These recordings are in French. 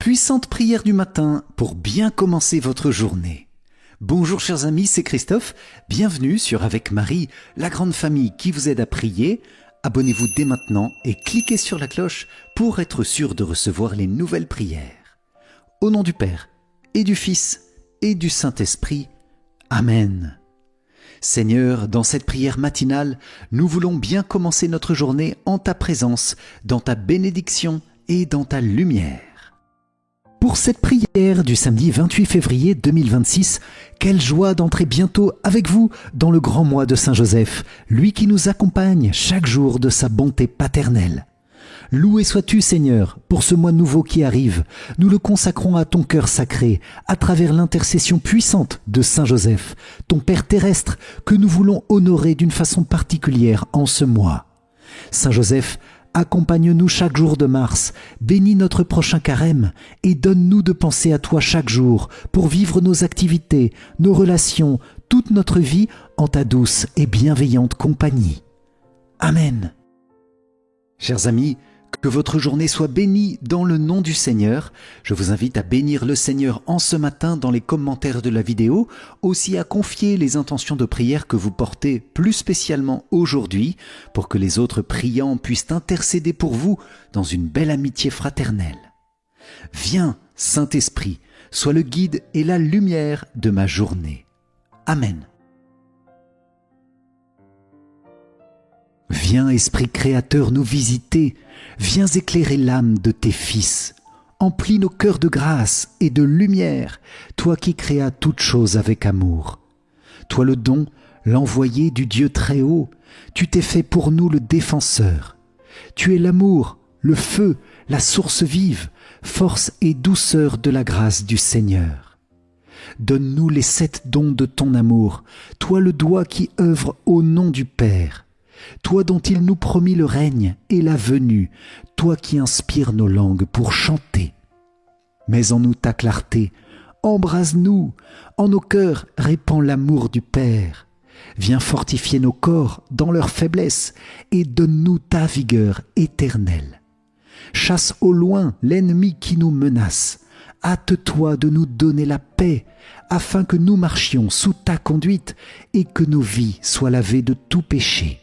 puissante prière du matin pour bien commencer votre journée. Bonjour chers amis, c'est Christophe. Bienvenue sur Avec Marie, la grande famille qui vous aide à prier. Abonnez-vous dès maintenant et cliquez sur la cloche pour être sûr de recevoir les nouvelles prières. Au nom du Père et du Fils et du Saint-Esprit. Amen. Seigneur, dans cette prière matinale, nous voulons bien commencer notre journée en ta présence, dans ta bénédiction et dans ta lumière. Pour cette prière du samedi 28 février 2026, quelle joie d'entrer bientôt avec vous dans le grand mois de Saint-Joseph, lui qui nous accompagne chaque jour de sa bonté paternelle. Loué sois-tu Seigneur pour ce mois nouveau qui arrive. Nous le consacrons à ton cœur sacré, à travers l'intercession puissante de Saint-Joseph, ton Père terrestre que nous voulons honorer d'une façon particulière en ce mois. Saint-Joseph, accompagne-nous chaque jour de mars, bénis notre prochain carême et donne-nous de penser à toi chaque jour pour vivre nos activités, nos relations, toute notre vie en ta douce et bienveillante compagnie. Amen. Chers amis, que votre journée soit bénie dans le nom du Seigneur. Je vous invite à bénir le Seigneur en ce matin dans les commentaires de la vidéo, aussi à confier les intentions de prière que vous portez plus spécialement aujourd'hui, pour que les autres priants puissent intercéder pour vous dans une belle amitié fraternelle. Viens, Saint-Esprit, sois le guide et la lumière de ma journée. Amen. Viens, Esprit créateur, nous visiter, viens éclairer l'âme de tes fils. Emplis nos cœurs de grâce et de lumière, toi qui créas toutes choses avec amour. Toi le don, l'envoyé du Dieu très haut, tu t'es fait pour nous le défenseur. Tu es l'amour, le feu, la source vive, force et douceur de la grâce du Seigneur. Donne-nous les 7 dons de ton amour, toi le doigt qui œuvre au nom du Père. Toi dont il nous promit le règne et la venue, toi qui inspires nos langues pour chanter. Mets en nous ta clarté, embrase-nous, en nos cœurs répand l'amour du Père. Viens fortifier nos corps dans leur faiblesse et donne-nous ta vigueur éternelle. Chasse au loin l'ennemi qui nous menace. Hâte-toi de nous donner la paix, afin que nous marchions sous ta conduite et que nos vies soient lavées de tout péché.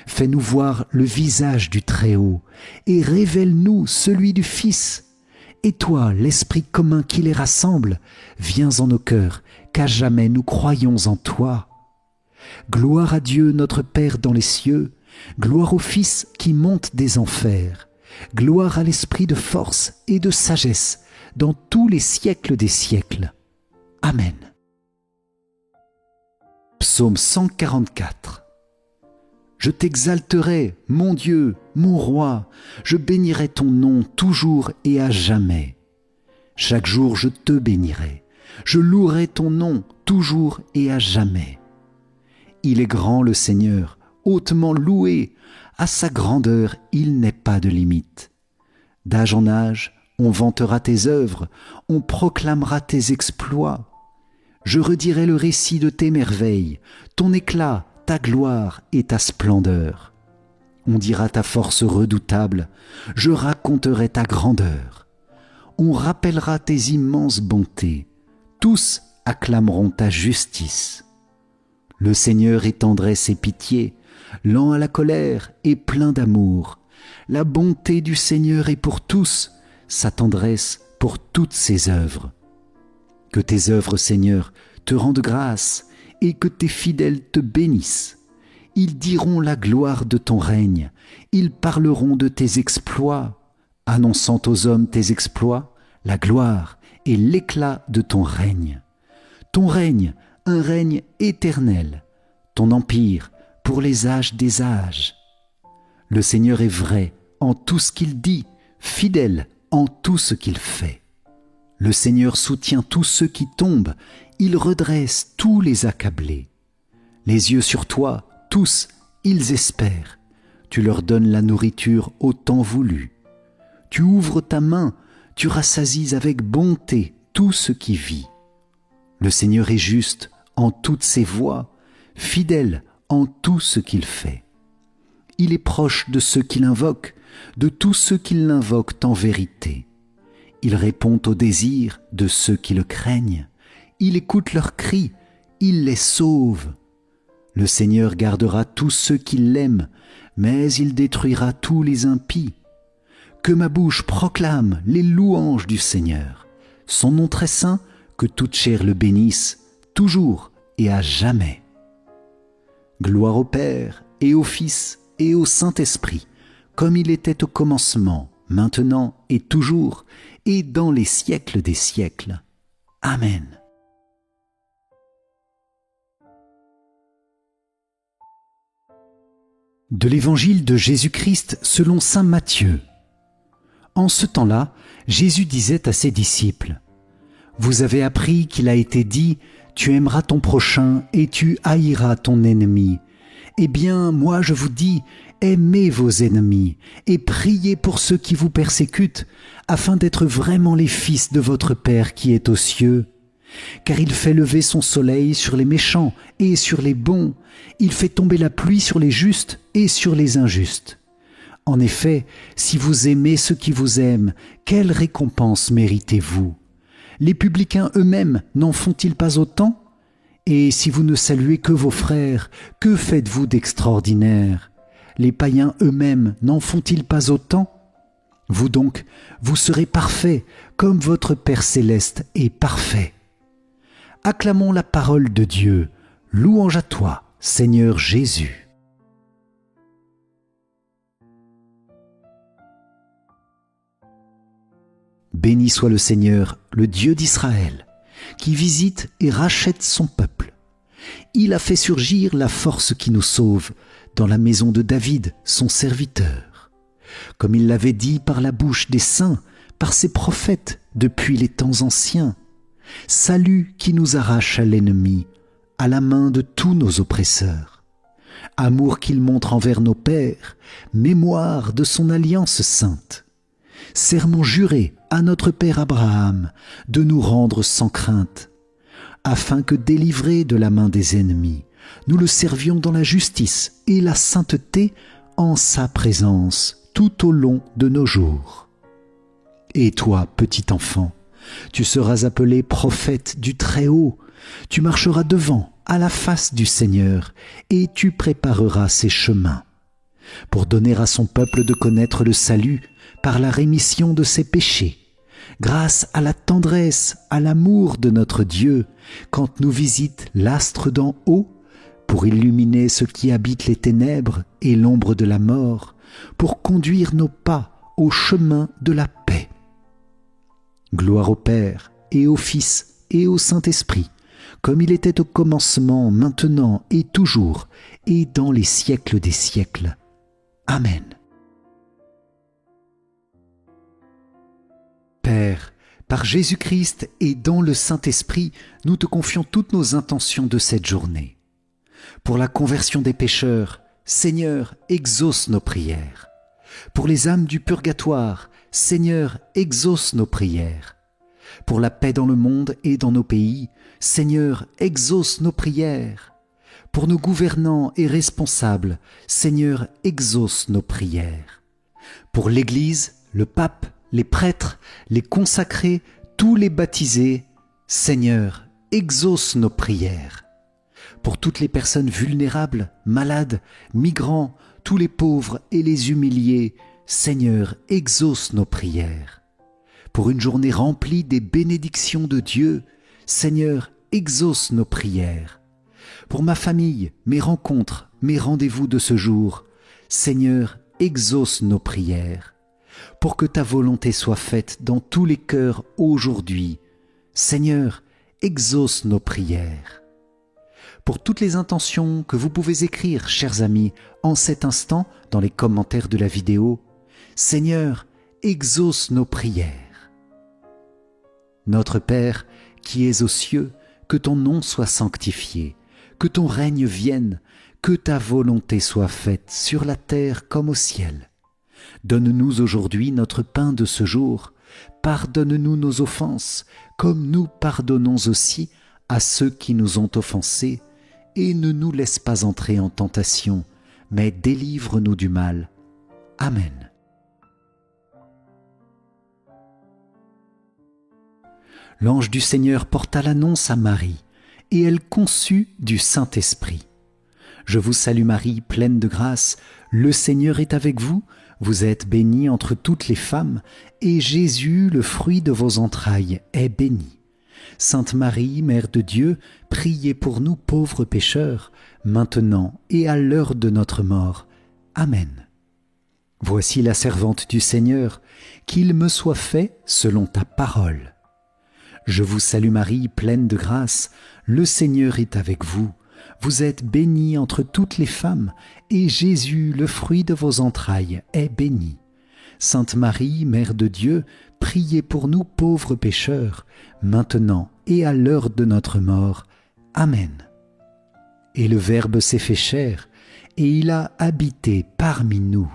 Fais-nous voir le visage du Très-Haut et révèle-nous celui du Fils. Et toi, l'Esprit commun qui les rassemble, viens en nos cœurs, qu'à jamais nous croyons en toi. Gloire à Dieu notre Père dans les cieux, gloire au Fils qui monte des enfers, gloire à l'Esprit de force et de sagesse dans tous les siècles des siècles. Amen. Psaume 144. Je t'exalterai, mon Dieu, mon roi, je bénirai ton nom toujours et à jamais. Chaque jour je te bénirai, je louerai ton nom toujours et à jamais. Il est grand le Seigneur, hautement loué, à sa grandeur il n'est pas de limite. D'âge en âge, on vantera tes œuvres, on proclamera tes exploits. Je redirai le récit de tes merveilles, ton éclat, ta gloire et ta splendeur. On dira ta force redoutable, je raconterai ta grandeur. On rappellera tes immenses bontés, tous acclameront ta justice. Le Seigneur est tendresse et pitié, lent à la colère et plein d'amour. La bonté du Seigneur est pour tous, sa tendresse pour toutes ses œuvres. Que tes œuvres, Seigneur, te rendent grâce, et que tes fidèles te bénissent. Ils diront la gloire de ton règne, ils parleront de tes exploits, annonçant aux hommes tes exploits, la gloire et l'éclat de ton règne. Ton règne, un règne éternel, ton empire pour les âges des âges. Le Seigneur est vrai en tout ce qu'il dit, fidèle en tout ce qu'il fait. Le Seigneur soutient tous ceux qui tombent, il redresse tous les accablés. Les yeux sur toi, tous, ils espèrent. Tu leur donnes la nourriture au temps voulu. Tu ouvres ta main, tu rassasies avec bonté tout ce qui vit. Le Seigneur est juste en toutes ses voies, fidèle en tout ce qu'il fait. Il est proche de ceux qui l'invoquent, de tous ceux qui l'invoquent en vérité. Il répond aux désirs de ceux qui le craignent. Il écoute leurs cris, il les sauve. Le Seigneur gardera tous ceux qui l'aiment, mais il détruira tous les impies. Que ma bouche proclame les louanges du Seigneur. Son nom très saint, que toute chair le bénisse, toujours et à jamais. Gloire au Père et au Fils et au Saint-Esprit, comme il était au commencement, maintenant et toujours, et dans les siècles des siècles. Amen. De l'Évangile de Jésus-Christ selon saint Matthieu. En ce temps-là, Jésus disait à ses disciples : « Vous avez appris qu'il a été dit : tu aimeras ton prochain et tu haïras ton ennemi. Eh bien, moi je vous dis, aimez vos ennemis et priez pour ceux qui vous persécutent, afin d'être vraiment les fils de votre Père qui est aux cieux. Car il fait lever son soleil sur les méchants et sur les bons, il fait tomber la pluie sur les justes et sur les injustes. En effet, si vous aimez ceux qui vous aiment, quelle récompense méritez-vous ? Les publicains eux-mêmes n'en font-ils pas autant ? Et si vous ne saluez que vos frères, que faites-vous d'extraordinaire ? Les païens eux-mêmes n'en font-ils pas autant ? Vous donc, vous serez parfaits, comme votre Père céleste est parfait. Acclamons la parole de Dieu. Louange à toi, Seigneur Jésus. Béni soit le Seigneur, le Dieu d'Israël, qui visite et rachète son peuple. Il a fait surgir la force qui nous sauve dans la maison de David, son serviteur, comme il l'avait dit par la bouche des saints, par ses prophètes depuis les temps anciens. Salut qui nous arrache à l'ennemi, à la main de tous nos oppresseurs. Amour qu'il montre envers nos pères, mémoire de son alliance sainte. Serment juré à notre Père Abraham de nous rendre sans crainte, afin que, délivrés de la main des ennemis, nous le servions dans la justice et la sainteté en sa présence tout au long de nos jours. Et toi, petit enfant, tu seras appelé prophète du Très-Haut, tu marcheras devant à la face du Seigneur et tu prépareras ses chemins, pour donner à son peuple de connaître le salut par la rémission de ses péchés, grâce à la tendresse, à l'amour de notre Dieu, quand nous visite l'astre d'en haut, pour illuminer ceux qui habitent les ténèbres et l'ombre de la mort, pour conduire nos pas au chemin de la paix. Gloire au Père et au Fils et au Saint-Esprit, comme il était au commencement, maintenant et toujours, et dans les siècles des siècles. Amen. Père, par Jésus-Christ et dans le Saint-Esprit, nous te confions toutes nos intentions de cette journée. Pour la conversion des pécheurs, Seigneur, exauce nos prières. Pour les âmes du purgatoire, Seigneur, exauce nos prières. Pour la paix dans le monde et dans nos pays, Seigneur, exauce nos prières. Pour nos gouvernants et responsables, Seigneur, exauce nos prières. Pour l'Église, le pape, les prêtres, les consacrés, tous les baptisés, Seigneur, exauce nos prières. Pour toutes les personnes vulnérables, malades, migrants, tous les pauvres et les humiliés, Seigneur, exauce nos prières. Pour une journée remplie des bénédictions de Dieu, Seigneur, exauce nos prières. Pour ma famille, mes rencontres, mes rendez-vous de ce jour, Seigneur, exauce nos prières. Pour que ta volonté soit faite dans tous les cœurs aujourd'hui, Seigneur, exauce nos prières. Pour toutes les intentions que vous pouvez écrire, chers amis, en cet instant, dans les commentaires de la vidéo, Seigneur, exauce nos prières. Notre Père, qui es aux cieux, que ton nom soit sanctifié, que ton règne vienne, que ta volonté soit faite sur la terre comme au ciel. Donne-nous aujourd'hui notre pain de ce jour. Pardonne-nous nos offenses, comme nous pardonnons aussi à ceux qui nous ont offensés, et ne nous laisse pas entrer en tentation, mais délivre-nous du mal. Amen. L'ange du Seigneur porta l'annonce à Marie, et elle conçut du Saint-Esprit. Je vous salue Marie, pleine de grâce, le Seigneur est avec vous, vous êtes bénie entre toutes les femmes, et Jésus, le fruit de vos entrailles, est béni. Sainte Marie, Mère de Dieu, priez pour nous pauvres pécheurs, maintenant et à l'heure de notre mort. Amen. Voici la servante du Seigneur, qu'il me soit fait selon ta parole. Je vous salue Marie, pleine de grâce, le Seigneur est avec vous. Vous êtes bénie entre toutes les femmes, et Jésus, le fruit de vos entrailles, est béni. Sainte Marie, Mère de Dieu, priez pour nous pauvres pécheurs, maintenant et à l'heure de notre mort. Amen. Et le Verbe s'est fait chair, et il a habité parmi nous.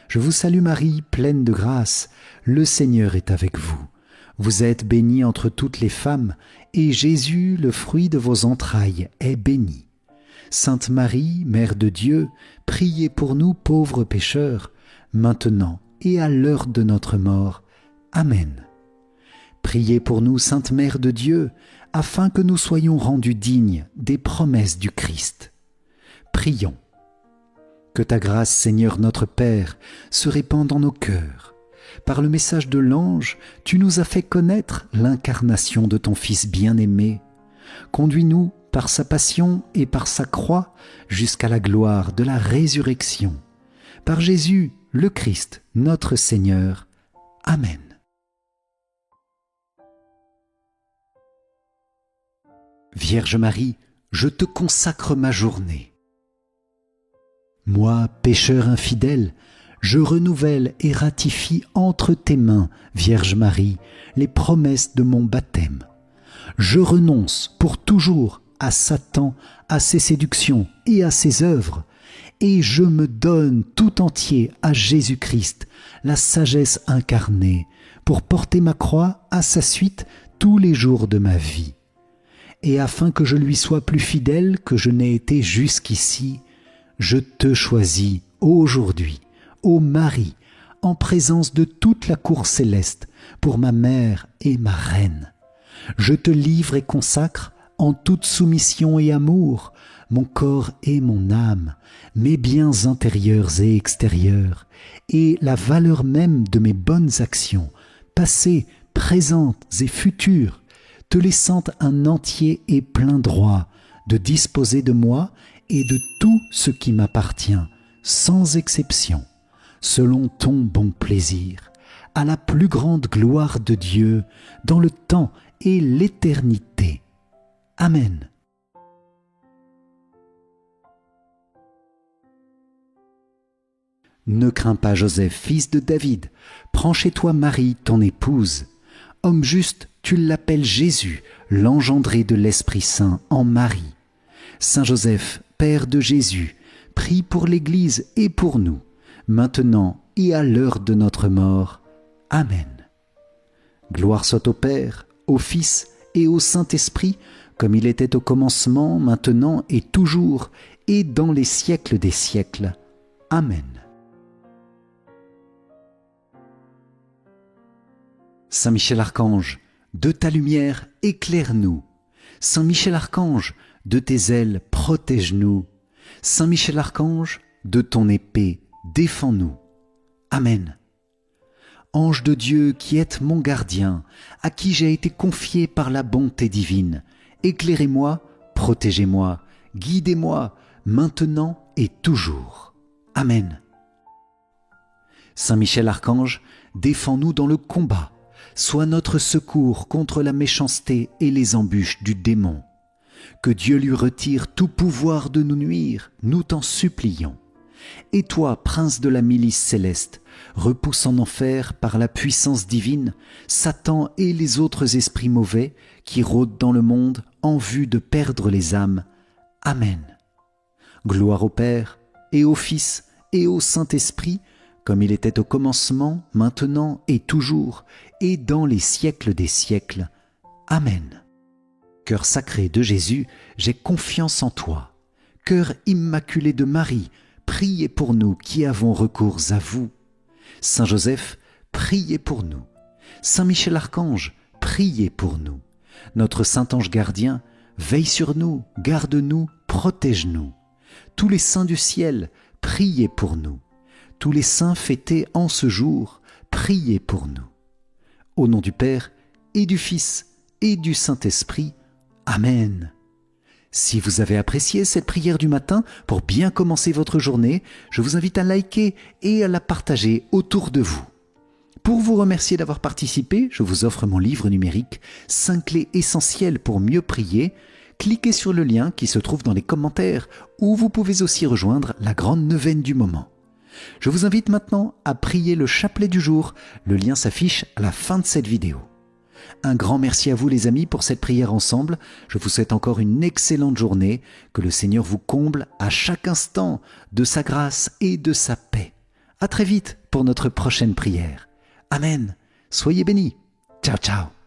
Je vous salue Marie, pleine de grâce, le Seigneur est avec vous. Vous êtes bénie entre toutes les femmes, et Jésus, le fruit de vos entrailles, est béni. Sainte Marie, Mère de Dieu, priez pour nous pauvres pécheurs, maintenant et à l'heure de notre mort. Amen. Priez pour nous, Sainte Mère de Dieu, afin que nous soyons rendus dignes des promesses du Christ. Prions. Que ta grâce, Seigneur notre Père, se répande dans nos cœurs. Par le message de l'ange, tu nous as fait connaître l'incarnation de ton Fils bien-aimé. Conduis-nous par sa passion et par sa croix jusqu'à la gloire de la résurrection. Par Jésus, le Christ, notre Seigneur. Amen. Vierge Marie, je te consacre ma journée. Moi, pécheur infidèle, je renouvelle et ratifie entre tes mains, Vierge Marie, les promesses de mon baptême. Je renonce pour toujours à Satan, à ses séductions et à ses œuvres, et je me donne tout entier à Jésus-Christ, la sagesse incarnée, pour porter ma croix à sa suite tous les jours de ma vie. Et afin que je lui sois plus fidèle que je n'ai été jusqu'ici, je te choisis aujourd'hui, ô Marie, en présence de toute la cour céleste, pour ma mère et ma reine. Je te livre et consacre, en toute soumission et amour, mon corps et mon âme, mes biens intérieurs et extérieurs, et la valeur même de mes bonnes actions, passées, présentes et futures, te laissant un entier et plein droit de disposer de moi et de tout ce qui m'appartient, sans exception, selon ton bon plaisir, à la plus grande gloire de Dieu, dans le temps et l'éternité. Amen. Ne crains pas, Joseph, fils de David, prends chez toi Marie, ton épouse. Homme juste, tu l'appelles Jésus, l'engendré de l'Esprit Saint en Marie. Saint Joseph, Père de Jésus, prie pour l'Église et pour nous, maintenant et à l'heure de notre mort. Amen. Gloire soit au Père, au Fils et au Saint-Esprit, comme il était au commencement, maintenant et toujours, et dans les siècles des siècles. Amen. Saint Michel Archange, de ta lumière éclaire-nous. Saint Michel Archange, de tes ailes protège-nous. Saint Michel Archange, de ton épée défends-nous. Amen. Ange de Dieu qui êtes mon gardien, à qui j'ai été confié par la bonté divine, éclairez-moi, protégez-moi, guidez-moi, maintenant et toujours. Amen. Saint Michel Archange, défends-nous dans le combat, sois notre secours contre la méchanceté et les embûches du démon. Que Dieu lui retire tout pouvoir de nous nuire, nous t'en supplions. Et toi, prince de la milice céleste, repousse en enfer par la puissance divine Satan et les autres esprits mauvais qui rôdent dans le monde en vue de perdre les âmes. Amen. Gloire au Père, et au Fils, et au Saint-Esprit, comme il était au commencement, maintenant et toujours, et dans les siècles des siècles. Amen. Cœur sacré de Jésus, j'ai confiance en toi. Cœur immaculé de Marie, priez pour nous qui avons recours à vous. Saint Joseph, priez pour nous. Saint Michel Archange, priez priez pour nous. Notre saint ange gardien, veille sur nous, garde-nous, protège-nous. Tous les saints du ciel, priez pour nous. Tous les saints fêtés en ce jour, priez pour nous. Au nom du Père, et du Fils, et du Saint-Esprit. Amen. Si vous avez apprécié cette prière du matin pour bien commencer votre journée, je vous invite à liker et à la partager autour de vous. Pour vous remercier d'avoir participé, je vous offre mon livre numérique « 5 clés essentielles pour mieux prier ». Cliquez sur le lien qui se trouve dans les commentaires où vous pouvez aussi rejoindre la grande neuvaine du moment. Je vous invite maintenant à prier le chapelet du jour. Le lien s'affiche à la fin de cette vidéo. Un grand merci à vous les amis pour cette prière ensemble. Je vous souhaite encore une excellente journée. Que le Seigneur vous comble à chaque instant de sa grâce et de sa paix. À très vite pour notre prochaine prière. Amen. Soyez bénis. Ciao, ciao.